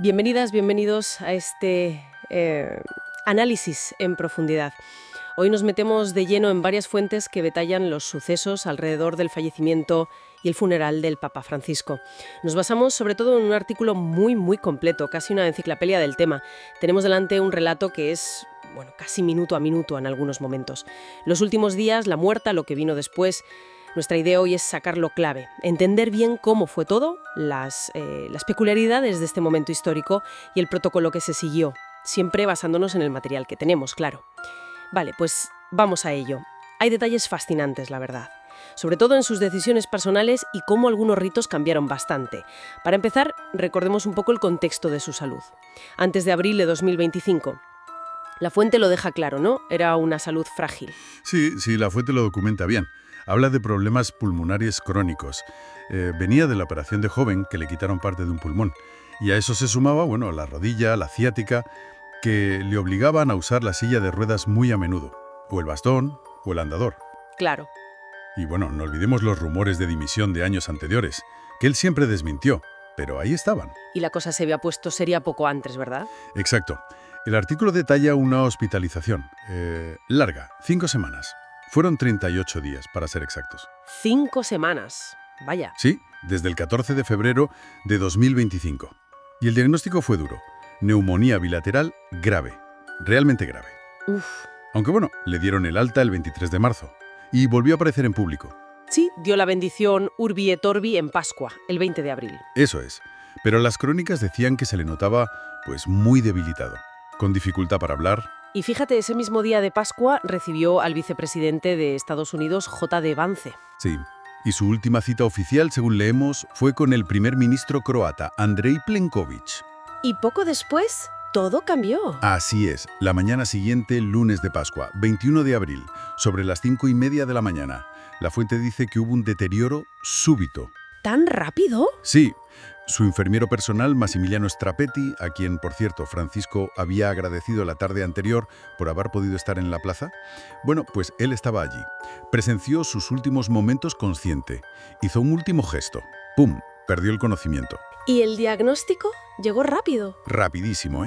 Bienvenidas, bienvenidos a este análisis en profundidad. Hoy nos metemos de lleno en varias fuentes que detallan los sucesos alrededor del fallecimiento y el funeral del Papa Francisco. Nos basamos sobre todo en un artículo muy completo, casi una enciclopedia del tema. Tenemos delante un relato que es, casi minuto a minuto en algunos momentos. Los últimos días, la muerte, lo que vino después. Nuestra idea hoy es sacarlo clave, entender bien cómo fue todo, las peculiaridades de este momento histórico y el protocolo que se siguió, siempre basándonos en el material que tenemos, claro. Vale, pues vamos a ello. Hay detalles fascinantes, la verdad, sobre todo en sus decisiones personales y cómo algunos ritos cambiaron bastante. Para empezar, recordemos un poco el contexto de su salud. Antes de abril de 2025. La fuente lo deja claro, ¿no? Era una salud frágil. Sí, la fuente lo documenta bien. Habla de problemas pulmonares crónicos. Venía de la operación de joven que le quitaron parte de un pulmón. Y a eso se sumaba, la rodilla, la ciática, que le obligaban a usar la silla de ruedas muy a menudo. O el bastón, o el andador. Claro. Y no olvidemos los rumores de dimisión de años anteriores, que él siempre desmintió, pero ahí estaban. Y la cosa se había puesto seria poco antes, ¿verdad? Exacto. El artículo detalla una hospitalización larga, 5 semanas. Fueron 38 días, para ser exactos. 5 semanas. Vaya. Sí, desde el 14 de febrero de 2025. Y el diagnóstico fue duro. Neumonía bilateral grave. Realmente grave. Uf. Aunque le dieron el alta el 23 de marzo. Y volvió a aparecer en público. Sí, dio la bendición Urbi et Orbi en Pascua, el 20 de abril. Eso es. Pero las crónicas decían que se le notaba, muy debilitado. Con dificultad para hablar. Y fíjate, ese mismo día de Pascua recibió al vicepresidente de Estados Unidos, J.D. Vance. Sí. Y su última cita oficial, según leemos, fue con el primer ministro croata, Andrej Plenković. Y poco después, todo cambió. Así es. La mañana siguiente, lunes de Pascua, 21 de abril, sobre las 5:30 de la mañana. La fuente dice que hubo un deterioro súbito. ¿Tan rápido? Sí. Su enfermero personal, Massimiliano Strapetti, a quien, por cierto, Francisco había agradecido la tarde anterior por haber podido estar en la plaza, pues él estaba allí. Presenció sus últimos momentos consciente. Hizo un último gesto. ¡Pum! Perdió el conocimiento. ¿Y el diagnóstico? Llegó rápido. Rapidísimo,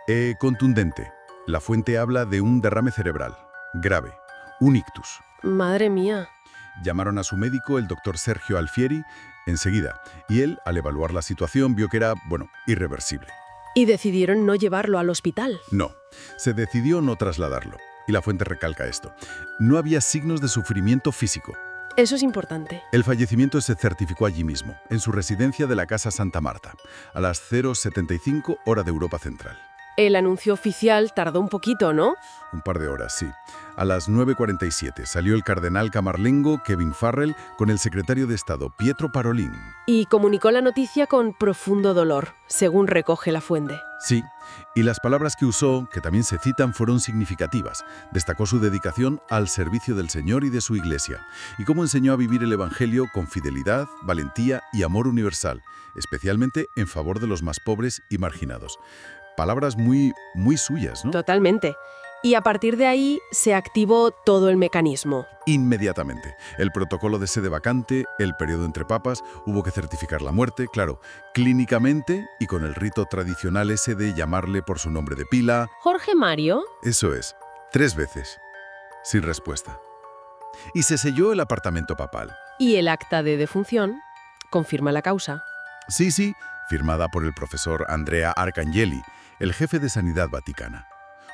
¿eh? Contundente. La fuente habla de un derrame cerebral. Grave. Un ictus. Madre mía. Llamaron a su médico, el doctor Sergio Alfieri, enseguida, y él, al evaluar la situación, vio que era, irreversible. ¿Y decidieron no llevarlo al hospital? No, se decidió no trasladarlo. Y la fuente recalca esto. No había signos de sufrimiento físico. Eso es importante. El fallecimiento se certificó allí mismo, en su residencia de la Casa Santa Marta, a las 0:75 hora de Europa Central. El anuncio oficial tardó un poquito, ¿no? Un par de horas, sí. A las 9:47 salió el cardenal camarlengo Kevin Farrell con el secretario de Estado Pietro Parolin. Y comunicó la noticia con profundo dolor, según recoge la fuente. Sí, y las palabras que usó, que también se citan, fueron significativas. Destacó su dedicación al servicio del Señor y de su Iglesia, y cómo enseñó a vivir el Evangelio con fidelidad, valentía y amor universal, especialmente en favor de los más pobres y marginados. Palabras muy suyas, ¿no? Totalmente. Y a partir de ahí se activó todo el mecanismo. Inmediatamente. El protocolo de sede vacante, el periodo entre papas, hubo que certificar la muerte, claro, clínicamente y con el rito tradicional ese de llamarle por su nombre de pila. ¿Jorge Mario? Eso es, 3 veces. Sin respuesta. Y se selló el apartamento papal. Y el acta de defunción confirma la causa. Sí, firmada por el profesor Andrea Arcangeli, el jefe de Sanidad Vaticana.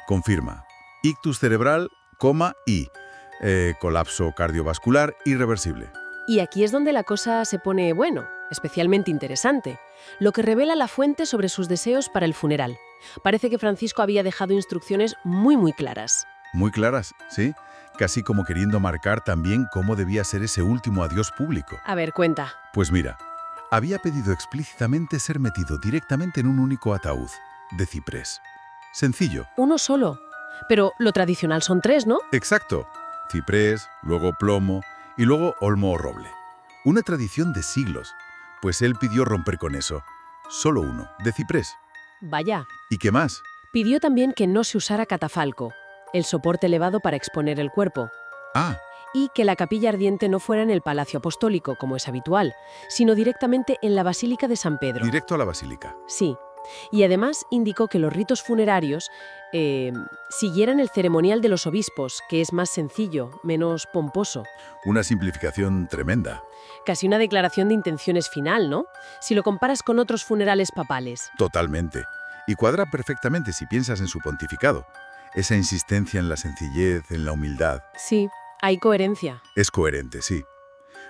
Confirma. Ictus cerebral, y colapso cardiovascular irreversible. Y aquí es donde la cosa se pone, especialmente interesante. Lo que revela la fuente sobre sus deseos para el funeral. Parece que Francisco había dejado instrucciones muy claras. Muy claras, sí. Casi como queriendo marcar también cómo debía ser ese último adiós público. A ver, cuenta. Pues mira, había pedido explícitamente ser metido directamente en un único ataúd, de ciprés. Sencillo. Uno solo. Pero lo tradicional son 3, ¿no? Exacto. Ciprés, luego plomo y luego olmo o roble. Una tradición de siglos. Pues él pidió romper con eso. Solo uno, de ciprés. Vaya. ¿Y qué más? Pidió también que no se usara catafalco, el soporte elevado para exponer el cuerpo. Ah, Y que la capilla ardiente no fuera en el Palacio Apostólico, como es habitual, sino directamente en la Basílica de San Pedro. directo a la basílica. Sí. Y además indicó que los ritos funerarios siguieran el ceremonial de los obispos, que es más sencillo, menos pomposo. Una simplificación tremenda. Casi una declaración de intenciones final, ¿no? Si lo comparas con otros funerales papales. Totalmente. Y cuadra perfectamente si piensas en su pontificado. Esa insistencia en la sencillez, en la humildad. Sí, hay coherencia. Es coherente, sí.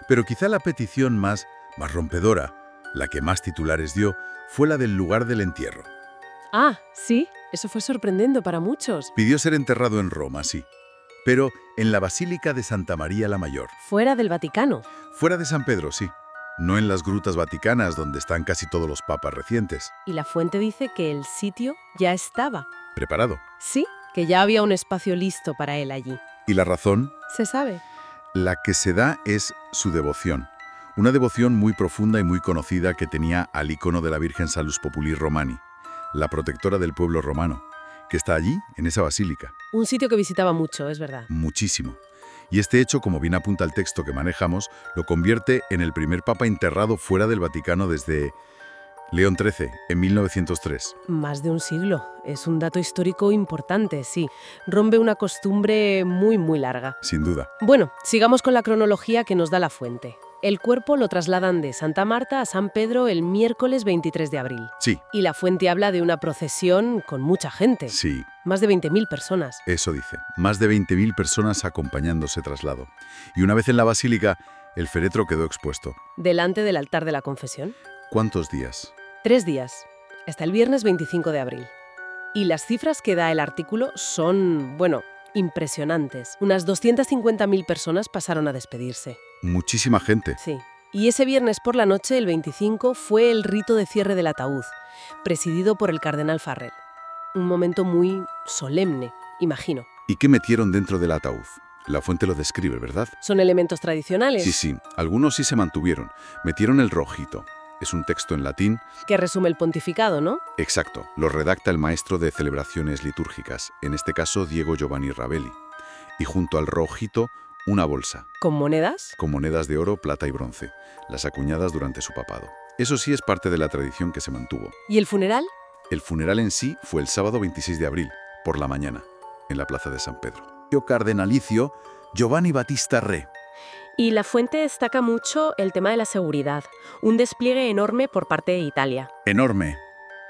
Pero quizá la petición más rompedora, la que más titulares dio, fue la del lugar del entierro. Ah, sí, eso fue sorprendente para muchos. Pidió ser enterrado en Roma, sí, pero en la Basílica de Santa María la Mayor. Fuera del Vaticano. Fuera de San Pedro, sí. No en las grutas vaticanas donde están casi todos los papas recientes. Y la fuente dice que el sitio ya estaba. ¿Preparado? Sí, que ya había un espacio listo para él allí. ¿Y la razón? ¿Se sabe? La que se da es su devoción. Una devoción muy profunda y muy conocida que tenía al icono de la Virgen Salus Populi Romani, la protectora del pueblo romano, que está allí, en esa basílica. Un sitio que visitaba mucho, es verdad. Muchísimo. Y este hecho, como bien apunta el texto que manejamos, lo convierte en el primer papa enterrado fuera del Vaticano desde León XIII, en 1903. Más de un siglo. Es un dato histórico importante, sí. Rompe una costumbre muy, muy larga. Sin duda. Bueno, sigamos con la cronología que nos da la fuente. El cuerpo lo trasladan de Santa Marta a San Pedro el miércoles 23 de abril. Sí, Y la fuente habla de una procesión con mucha gente. sí, Más de 20.000 personas. eso dice. Más de 20.000 personas acompañando ese traslado. Y una vez en la basílica, el féretro quedó expuesto. Delante del altar de la confesión. ¿Cuántos días? 3 días. Hasta el viernes 25 de abril. Y las cifras que da el artículo son, bueno, impresionantes. Unas 250.000 personas pasaron a despedirse. Muchísima gente. Sí. Y ese viernes por la noche, el 25, fue el rito de cierre del ataúd, presidido por el cardenal Farrell. Un momento muy solemne, imagino. ¿Y qué metieron dentro del ataúd? La fuente lo describe, ¿verdad? ¿Son elementos tradicionales? Sí, algunos sí se mantuvieron. Metieron el rojito. Es un texto en latín. Que resume el pontificado, ¿no? Exacto, lo redacta el maestro de celebraciones litúrgicas, en este caso Diego Giovanni Ravelli. Y junto al rojito, una bolsa, ¿Con monedas? con monedas de oro, plata y bronce, las acuñadas durante su papado. Eso sí es parte de la tradición que se mantuvo. ¿Y el funeral? El funeral en sí fue el sábado 26 de abril, por la mañana, en la plaza de San Pedro. Cardenalicio Giovanni Battista Re. Y la fuente destaca mucho el tema de la seguridad, un despliegue enorme por parte de Italia. Enorme.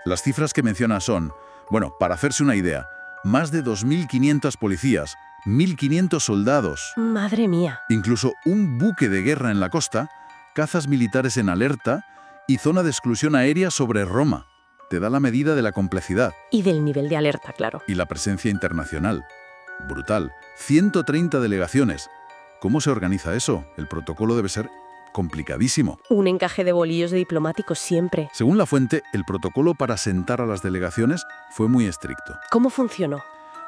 Las cifras que menciona son, bueno, para hacerse una idea, más de 2.500 policías, 1.500 soldados, Madre mía. incluso un buque de guerra en la costa, cazas militares en alerta y zona de exclusión aérea sobre Roma. Te da la medida de la complejidad Y del nivel de alerta, claro. y la presencia internacional. Brutal. 130 delegaciones. ¿Cómo se organiza eso? El protocolo debe ser complicadísimo. Un encaje de bolillos de diplomáticos siempre. Según la fuente, el protocolo para sentar a las delegaciones fue muy estricto. ¿Cómo funcionó?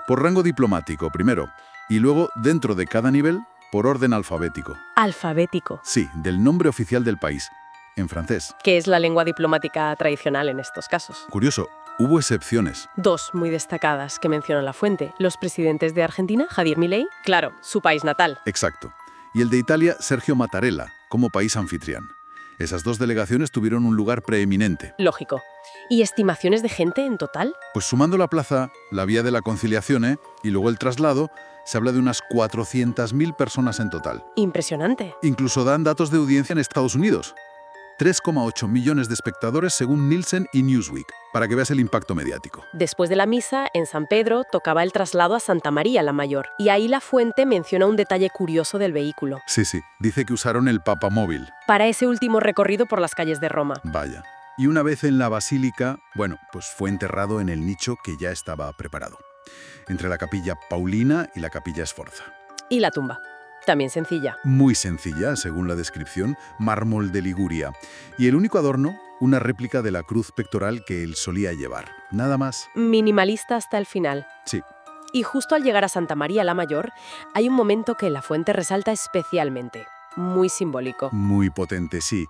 Por rango diplomático, primero, y luego, dentro de cada nivel, por orden alfabético. Alfabético, Sí, del nombre oficial del país, en francés. que es la lengua diplomática tradicional en estos casos. Curioso, hubo excepciones. 2 muy destacadas que menciona la fuente. Los presidentes de Argentina, Javier Milei, claro, su país natal. Exacto. Y el de Italia, Sergio Mattarella, como país anfitrión. Esas dos delegaciones tuvieron un lugar preeminente. Lógico. ¿Y estimaciones de gente en total? Pues sumando la plaza, la vía de la conciliación y luego el traslado, se habla de unas 400.000 personas en total. Impresionante. Incluso dan datos de audiencia en Estados Unidos. 3,8 millones de espectadores según Nielsen y Newsweek, para que veas el impacto mediático. Después de la misa, en San Pedro, tocaba el traslado a Santa María la Mayor. Y ahí la fuente menciona un detalle curioso del vehículo. Sí, dice que usaron el papamóvil. Para ese último recorrido por las calles de Roma. Vaya. Y una vez en la basílica, bueno, pues fue enterrado en el nicho que ya estaba preparado, entre la capilla Paulina y la capilla Sforza. Y la tumba. También sencilla. Muy sencilla, según la descripción, mármol de Liguria. Y el único adorno, una réplica de la cruz pectoral que él solía llevar. Nada más. Minimalista hasta el final. Sí, Y justo al llegar a Santa María la Mayor, hay un momento que la fuente resalta especialmente. Muy simbólico. Muy potente, sí.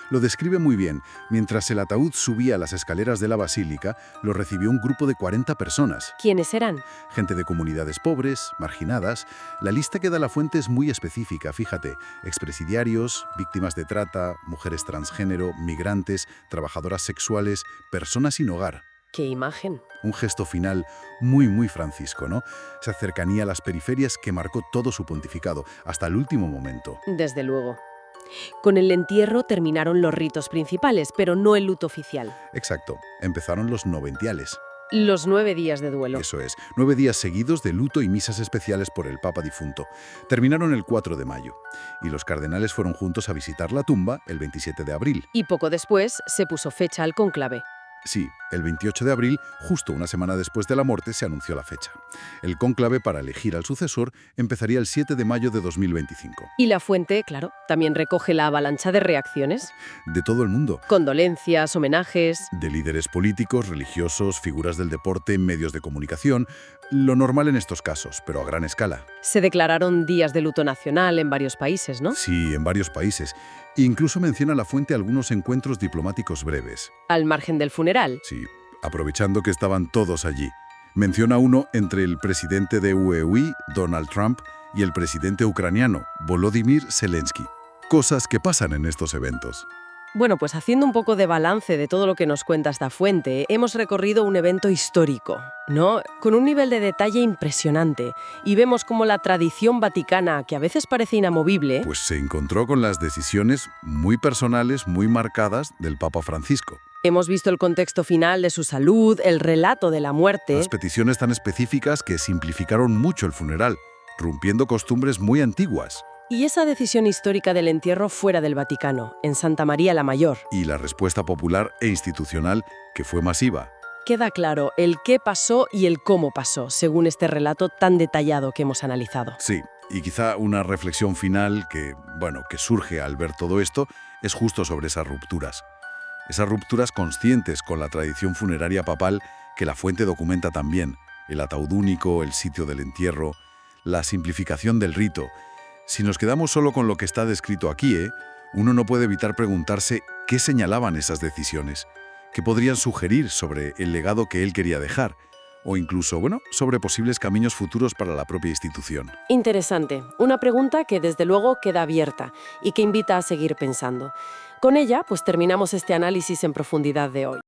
Lo describe muy bien. Mientras el ataúd subía las escaleras de la basílica, lo recibió un grupo de 40 personas. ¿Quiénes eran? Gente de comunidades pobres, marginadas. La lista que da la fuente es muy específica, fíjate. Expresidiarios, víctimas de trata, mujeres transgénero, migrantes, trabajadoras sexuales, personas sin hogar. ¡Qué imagen! Un gesto final muy, muy francisco, ¿no? Esa cercanía a las periferias que marcó todo su pontificado, hasta el último momento. Desde luego. Con el entierro terminaron los ritos principales, pero no el luto oficial. Exacto. Empezaron los noventiales. Los 9 días de duelo. Eso es, 9 días seguidos de luto y misas especiales por el Papa difunto. Terminaron el 4 de mayo. Y los cardenales fueron juntos a visitar la tumba el 27 de abril. Y poco después se puso fecha al cónclave. Sí, el 28 de abril, justo una semana después de la muerte, se anunció la fecha. El cónclave para elegir al sucesor empezaría el 7 de mayo de 2025. Y la fuente, claro, también recoge la avalancha de reacciones. De todo el mundo. Condolencias, homenajes. De líderes políticos, religiosos, figuras del deporte, medios de comunicación. Lo normal en estos casos, pero a gran escala. Se declararon días de luto nacional en varios países, ¿no? Sí, en varios países. Incluso menciona la fuente algunos encuentros diplomáticos breves. Al margen del funeral. Sí, aprovechando que estaban todos allí. Menciona uno entre el presidente de UEI, Donald Trump, y el presidente ucraniano, Volodymyr Zelensky. Cosas que pasan en estos eventos. Bueno, pues haciendo un poco de balance de todo lo que nos cuenta esta fuente, hemos recorrido un evento histórico, ¿no? Con un nivel de detalle impresionante. Y vemos cómo la tradición vaticana, que a veces parece inamovible, Pues se encontró con las decisiones muy personales, muy marcadas del Papa Francisco. hemos visto el contexto final de su salud, el relato de la muerte. Las peticiones tan específicas que simplificaron mucho el funeral, rompiendo costumbres muy antiguas. Y esa decisión histórica del entierro fuera del Vaticano, en Santa María la Mayor. Y la respuesta popular e institucional, que fue masiva. Queda claro el qué pasó y el cómo pasó, según este relato tan detallado que hemos analizado. Sí, y quizá una reflexión final que surge al ver todo esto, es justo sobre esas rupturas. Esas rupturas conscientes con la tradición funeraria papal que la fuente documenta también. El ataúd único, el sitio del entierro, la simplificación del rito. Si nos quedamos solo con lo que está descrito aquí, uno no puede evitar preguntarse qué señalaban esas decisiones, qué podrían sugerir sobre el legado que él quería dejar, o incluso, sobre posibles caminos futuros para la propia institución. Interesante. Una pregunta que desde luego queda abierta y que invita a seguir pensando. Con ella, pues terminamos este análisis en profundidad de hoy.